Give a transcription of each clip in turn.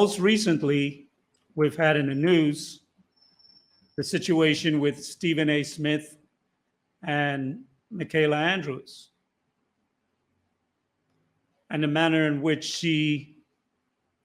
Most recently, we've had in the news the situation with Stephen A. Smith and Michaela Andrews, and the manner in which she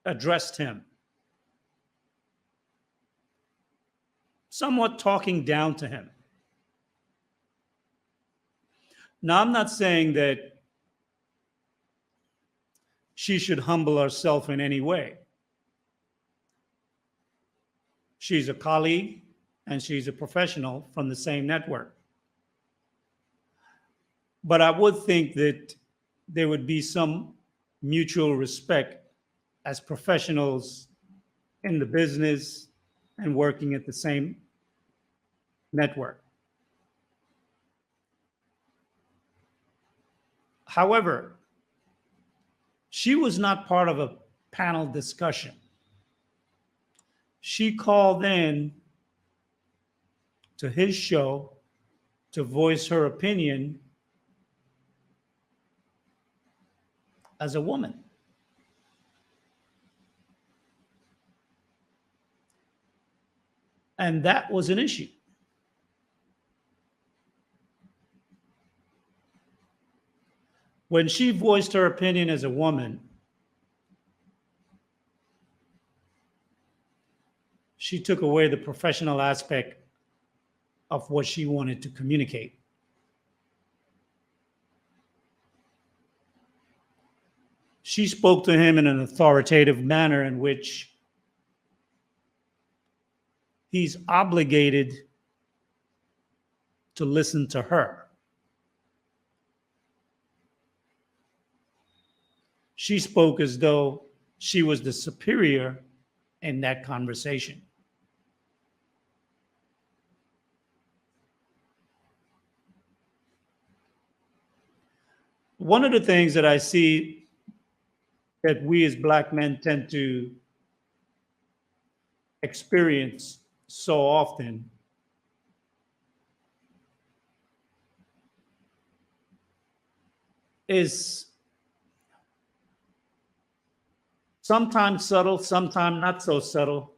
addressed him, somewhat talking down to him. Now, I'm not saying that she should humble herself in any way. She's a colleague and she's a professional from the same network. But I would think that there would be some mutual respect as professionals in the business and working at the same network. However, she was not part of a panel discussion. She called in to his show to voice her opinion as a woman. And that was an issue. When she voiced her opinion as a woman, she took away the professional aspect of what she wanted to communicate. She spoke to him in an authoritative manner in which he's obligated to listen to her. She spoke as though she was the superior in that conversation. One of the things that I see that we as Black men tend to experience so often is sometimes subtle, sometimes not so subtle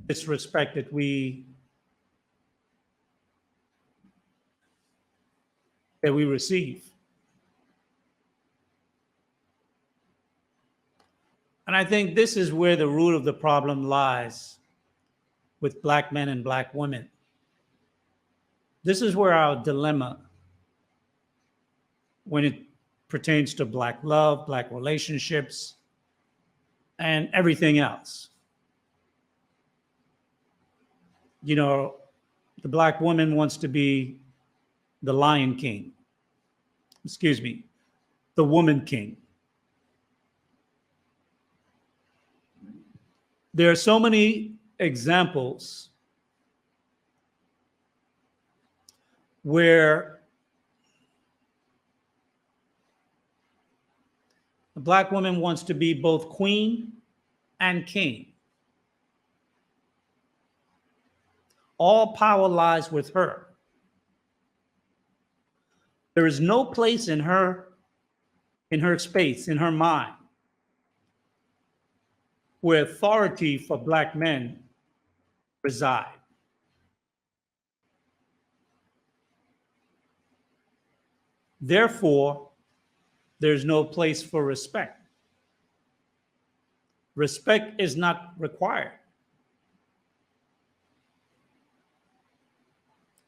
disrespect that we receive. And I think this is where the root of the problem lies with Black men and Black women. This is where our dilemma, when it pertains to Black love, Black relationships, and everything else. You know, the Black woman wants to be the Lion King. Excuse me, the Woman King. There are so many examples where the Black woman wants to be both queen and king. All power lies with her. There is no place in her space, in her mind, where authority for Black men reside. Therefore, there's no place for respect. Respect is not required.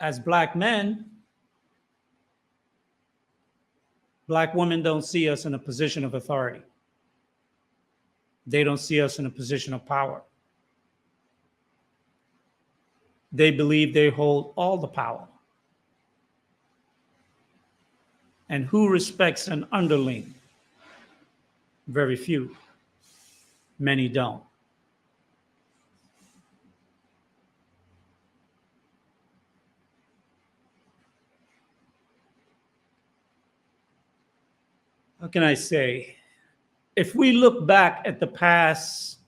As Black men, Black women don't see us in a position of authority. They don't see us in a position of power. They believe they hold all the power. And who respects an underling? Very few. Many don't. How can I say? If we look back at the past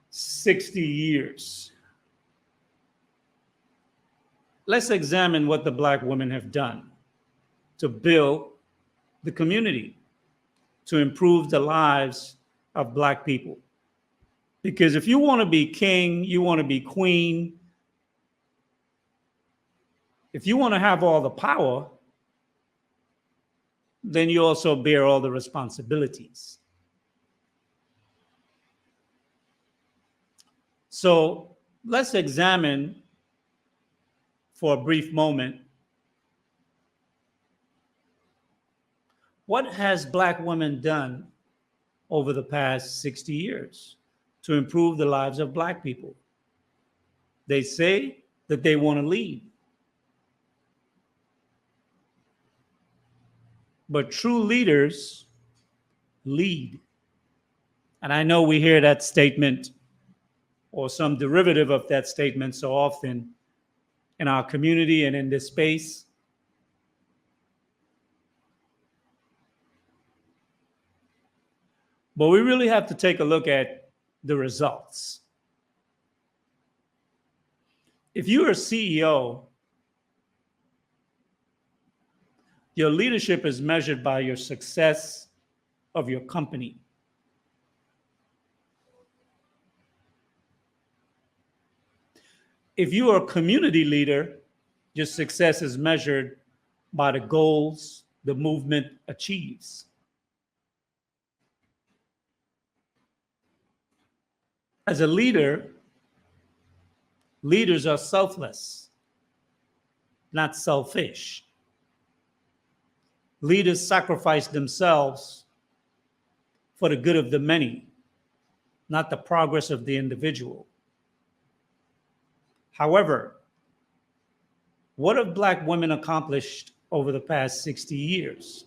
60 years, let's examine what the Black women have done to build the community, to improve the lives of Black people. Because if you want to be king, you want to be queen, if you want to have all the power, then you also bear all the responsibilities. So let's examine for a brief moment, what has Black women done over the past 60 years to improve the lives of Black people? They say that they want to lead. But true leaders lead. And I know we hear that statement or some derivative of that statement so often in our community and in this space. But we really have to take a look at the results. If you're a CEO, your leadership is measured by your success of your company. If you are a community leader, your success is measured by the goals the movement achieves. As a leader, leaders are selfless, not selfish. Leaders sacrifice themselves for the good of the many, not the progress of the individual. However, what have Black women accomplished over the past 60 years?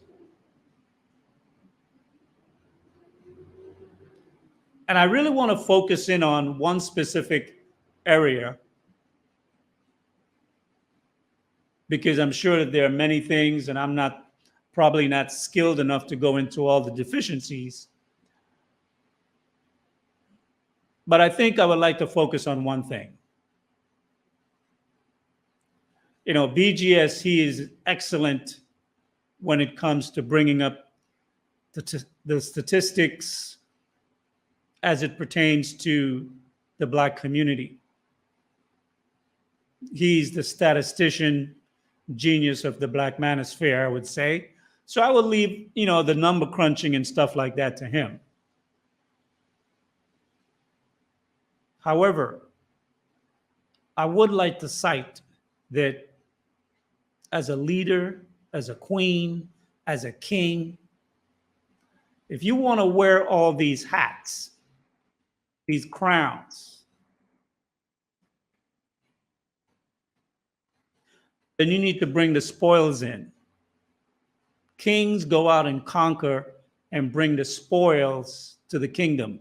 And I really want to focus in on one specific area, because I'm sure that there are many things, and I'm probably not skilled enough to go into all the deficiencies. But I think I would like to focus on one thing. BGS, he is excellent when it comes to bringing up the statistics as it pertains to the Black community. He's the statistician genius of the Black manosphere, I would say. So I would leave, the number crunching and stuff like that to him. However, I would like to cite that as a leader, as a queen, as a king, if you want to wear all these hats, these crowns, then you need to bring the spoils in. Kings go out and conquer and bring the spoils to the kingdom.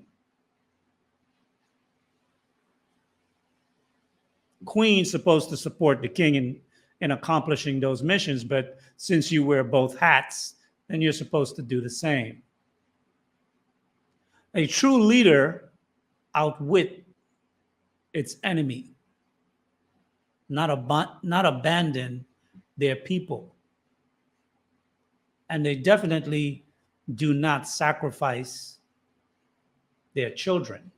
Queen's supposed to support the king in accomplishing those missions, but since you wear both hats, then you're supposed to do the same. A true leader outwit its enemy, not abandon their people. And they definitely do not sacrifice their children.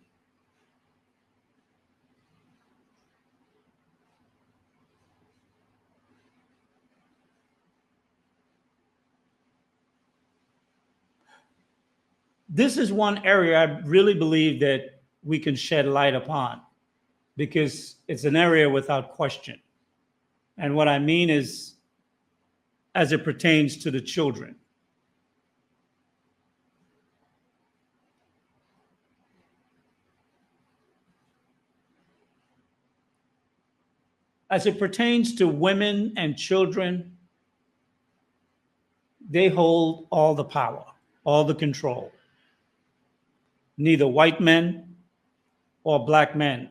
This is one area I really believe that we can shed light upon, because it's an area without question. And what I mean is, as it pertains to the children. As it pertains to women and children, they hold all the power, all the control. Neither white men or Black men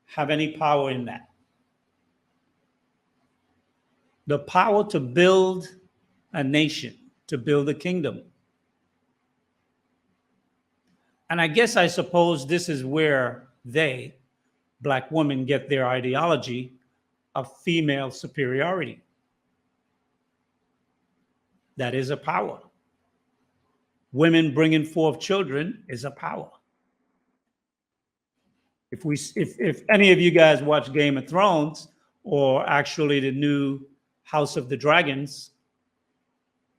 have any power in that. The power to build a nation, to build a kingdom. And I suppose this is where Black women, get their ideology of female superiority. That is a power. Women bringing forth children is a power. If any of you guys watch Game of Thrones or actually the new House of the Dragons,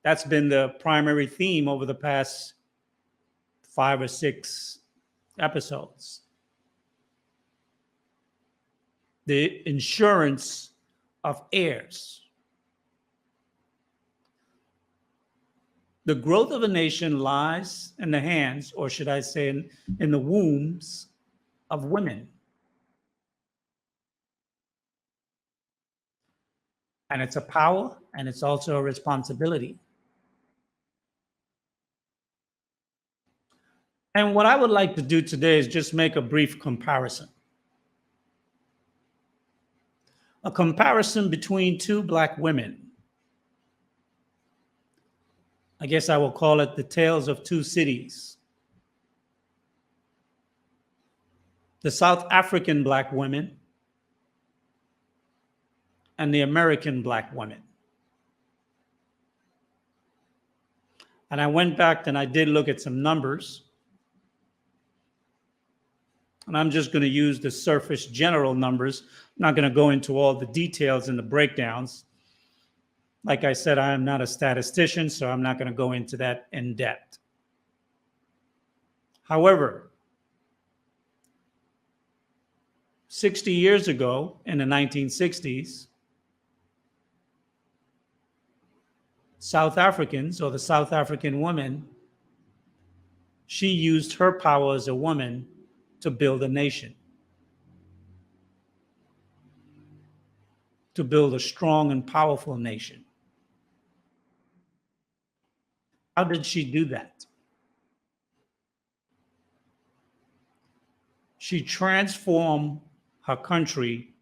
that's been the primary theme over the past 5 or 6 episodes. The insurance of heirs. The growth of a nation lies in the hands, or should I say, in the wombs of women. And it's a power, and it's also a responsibility. And what I would like to do today is just make a brief comparison. A comparison between two Black women. I guess I will call it the tales of two cities. The South African Black women and the American Black women. And I went back and I did look at some numbers. And I'm just going to use the surface general numbers. I'm not going to go into all the details and the breakdowns. Like I said, I am not a statistician, so I'm not going to go into that in depth. However, 60 years ago, in the 1960s, South Africans, or the South African woman, she used her power as a woman to build a nation, to build a strong and powerful nation. How did she do that? She transformed her country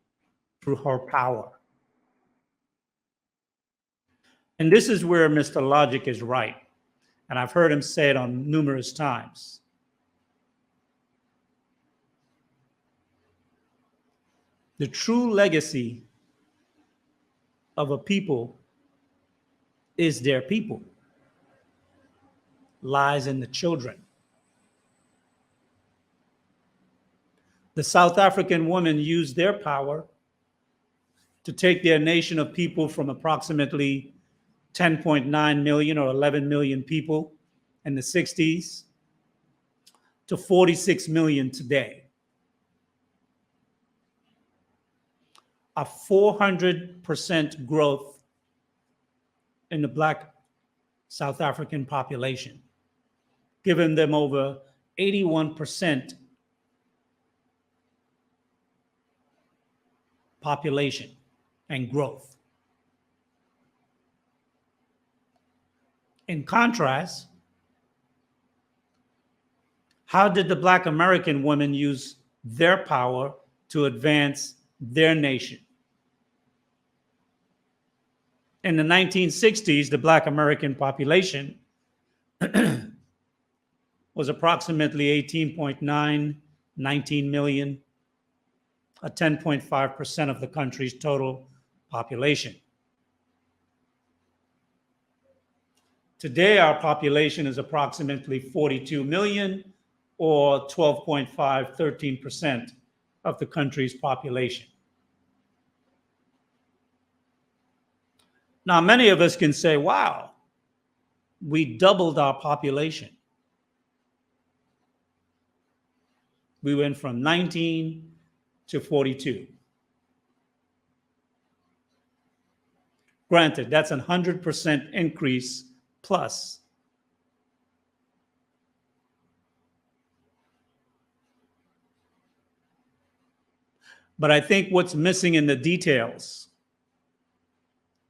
through her power. And this is where Mr. Logic is right. And I've heard him say it on numerous times. The true legacy of a people is their people, lies in the children. The South African women used their power to take their nation of people from approximately 10.9 million or 11 million people in the 60s to 46 million today. A 400% growth in the Black South African population, giving them over 81% population and growth. In contrast, how did the Black American women use their power to advance their nation? In the 1960s, the Black American population was approximately 18.9, 19 million, a 10.5% of the country's total population. Today, our population is approximately 42 million, or 12.5, 13% of the country's population. Now, many of us can say, wow, we doubled our population. We went from 19 to 42. Granted, that's a 100% increase plus. But I think what's missing in the details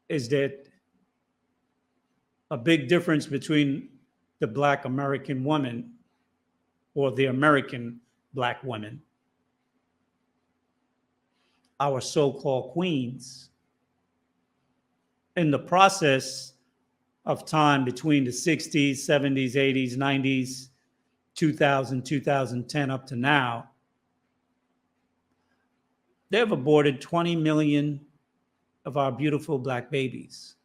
is that a big difference between the Black American woman or the American Black woman, our so-called queens, in the process of time between the 60s, 70s, 80s, 90s, 2000, 2010 up to now, they've aborted 20 million of our beautiful Black babies,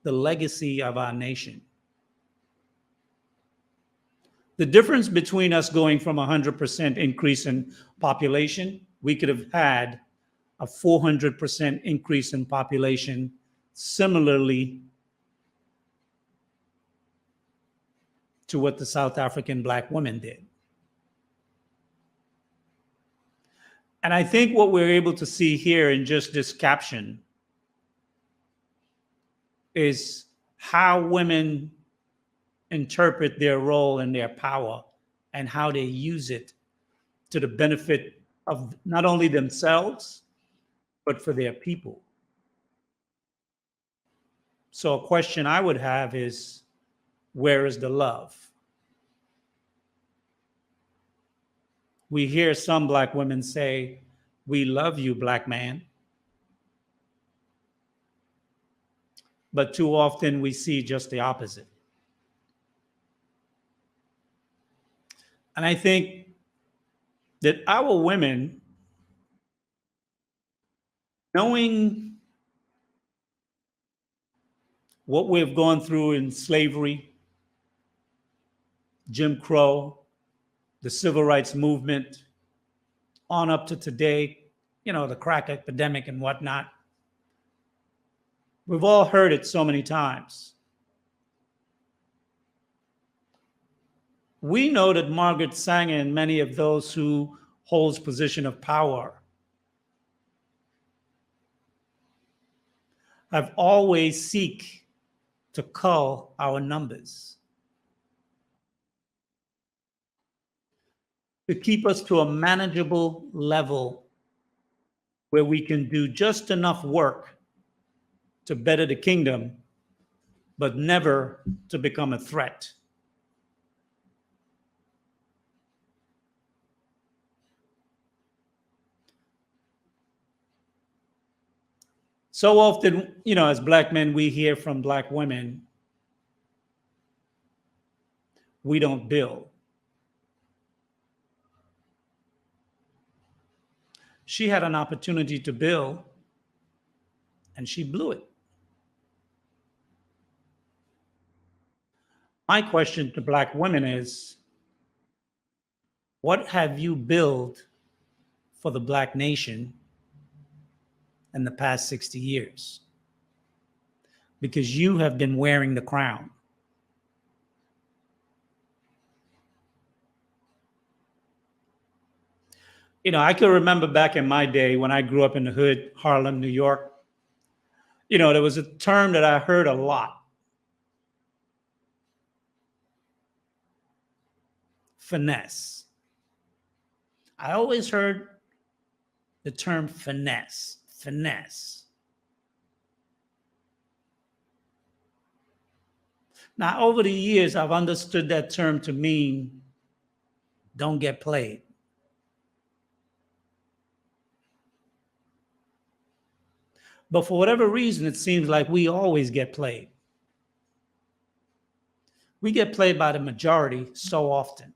the legacy of our nation. The difference between us going from 100% increase in population, we could have had a 400% increase in population similarly to what the South African black women did. And I think what we're able to see here in just this caption is how women interpret their role and their power and how they use it to the benefit of not only themselves, but for their people. So a question I would have is, where is the love? We hear some black women say, "We love you, black man." But too often we see just the opposite. And I think that our women, knowing what we've gone through in slavery, Jim Crow, the civil rights movement, on up to today, the crack epidemic and whatnot. We've all heard it so many times. We know that Margaret Sanger and many of those who holds position of power have always seek to cull our numbers, to keep us to a manageable level where we can do just enough work to better the kingdom, but never to become a threat. So often, as black men, we hear from black women, we don't build. She had an opportunity to build, and she blew it. My question to black women is, what have you built for the black nation in the past 60 years? Because you have been wearing the crown. I can remember back in my day when I grew up in the hood, Harlem, New York, there was a term that I heard a lot: finesse. I always heard the term finesse, finesse. Now, over the years, I've understood that term to mean don't get played. But for whatever reason, it seems like we always get played. We get played by the majority so often.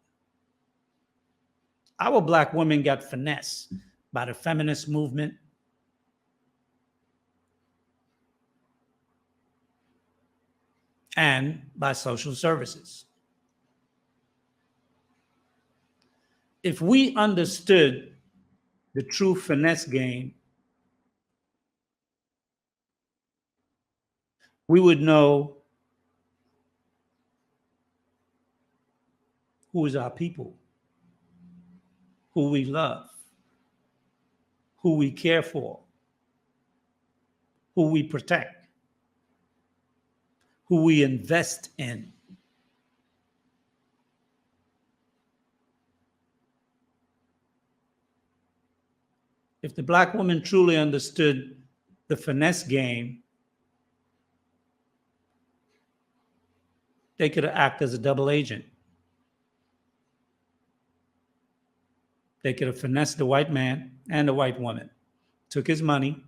Our black women got finessed by the feminist movement, and by social services. If we understood the true finesse game, we would know who is our people, who we love, who we care for, who we protect, who we invest in. If the black woman truly understood the finesse game, they could act as a double agent. They could have finessed the white man and the white woman, took his money,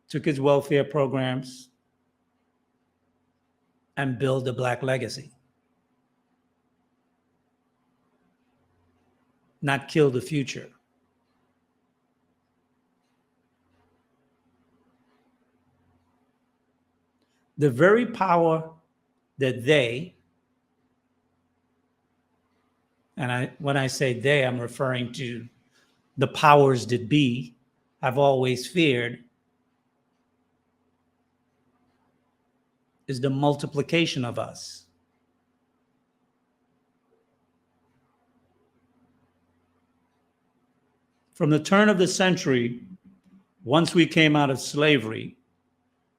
took his welfare programs, and build a black legacy. Not kill the future. The very power that they And when I say they, I'm referring to the powers that be, have always feared, is the multiplication of us. From the turn of the century, once we came out of slavery,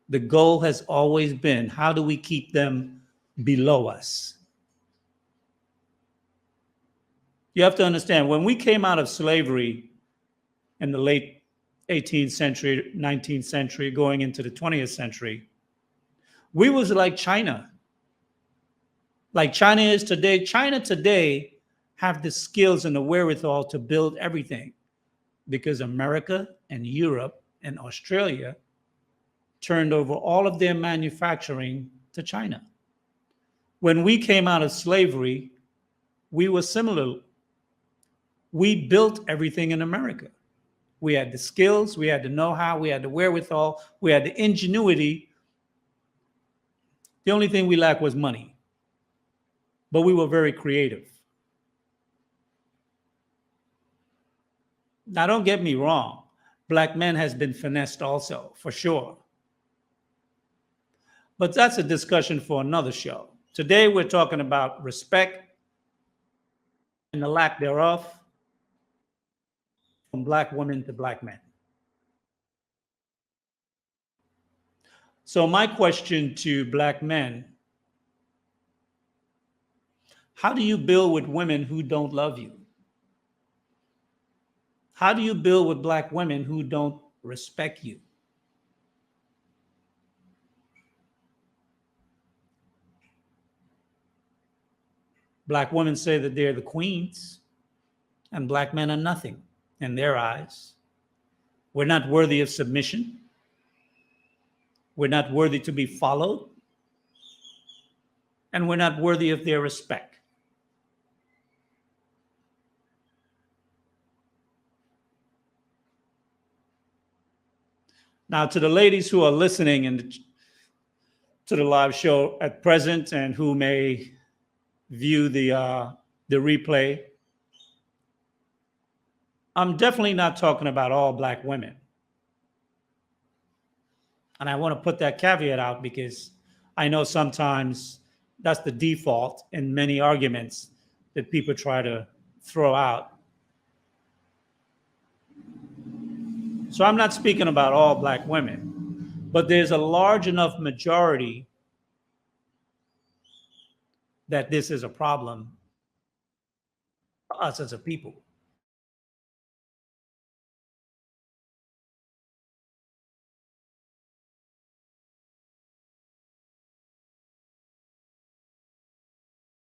the goal has always been, how do we keep them below us? You have to understand, when we came out of slavery in the late 18th century, 19th century, going into the 20th century, we was like China. Like China is today. China today have the skills and the wherewithal to build everything, because America and Europe and Australia turned over all of their manufacturing to China. When we came out of slavery, we were similar. We built everything in America. We had the skills, we had the know-how, we had the wherewithal, we had the ingenuity. The only thing we lacked was money. But we were very creative. Now, don't get me wrong. Black men has been finessed also, for sure. But that's a discussion for another show. Today, we're talking about respect and the lack thereof from Black women to Black men. So my question to Black men, how do you build with women who don't love you? How do you build with Black women who don't respect you? Black women say that they're the queens, and Black men are nothing in their eyes. We're not worthy of submission. We're not worthy to be followed. And we're not worthy of their respect. Now, to the ladies who are listening to the live show at present and who may view the replay, I'm definitely not talking about all Black women. And I want to put that caveat out because I know sometimes that's the default in many arguments that people try to throw out. So I'm not speaking about all Black women, but there's a large enough majority that this is a problem for us as a people.